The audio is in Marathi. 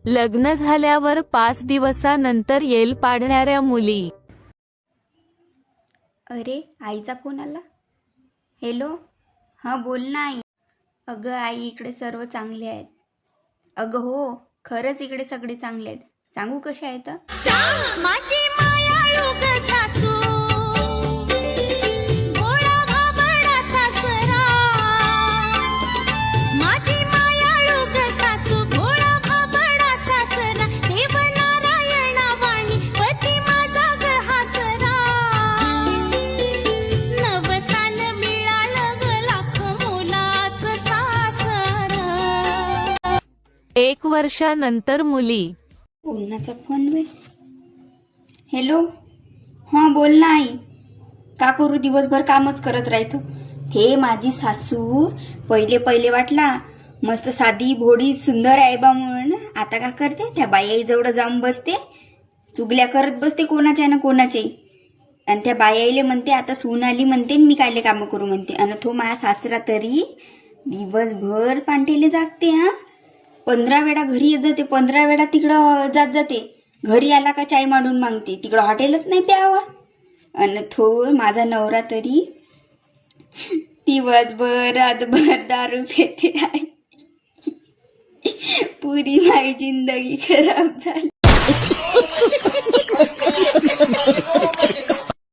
लग्न झाल्यावर 5 दिवसानंतर येल पाडणाऱ्या मुली. अरे आईचा फोन आला. हॅलो, हां बोल ना आई. अगं आई, इकडे सर्व चांगले आहेत. अगं हो, खरंच इकडे सगळे चांगले आहेत. सांगू कशा आहेत? माझी मायाळू ग सासू, भोळा भाबडा सासरा. माझी मायाळू ग सासू, भोळा भाबडा सासरा. देव नारायणा वाणी पती माझा ग हासरा. नवसान मिळालं ग लाख मोलाचं सासर. 1 वर्षानंतर मुली. कोणाचा फोन वे? हॅलो, हां बोल ना आई. का करू, दिवसभर कामच करत राहतो. हे माझी सासू पहिले पहिले वाटला मस्त साधी भोळी सुंदर आहे बा म्हणून. आता का करते, त्या बाई जवळ जाऊन बसते, चुगल्या करत बसते कोणाच्या ना कोणाच्याही. आणि त्या बाईले म्हणते आता सून आली म्हणते, मी कायले कामं करू म्हणते. आणि तो माझा सासरा तरी दिवसभर पांटेले जागते. 15 वेळा घरी येत जाते, 15 वेळा तिकडं जात जाते. घरी आला का चाय मांडून मागते, तिकडं हॉटेलच नाही प्यावा. आणि तो माझा नवरा तरी दिवसभर रातभर दारू पिते आहे. पुरी माझी जिंदगी खराब झाली.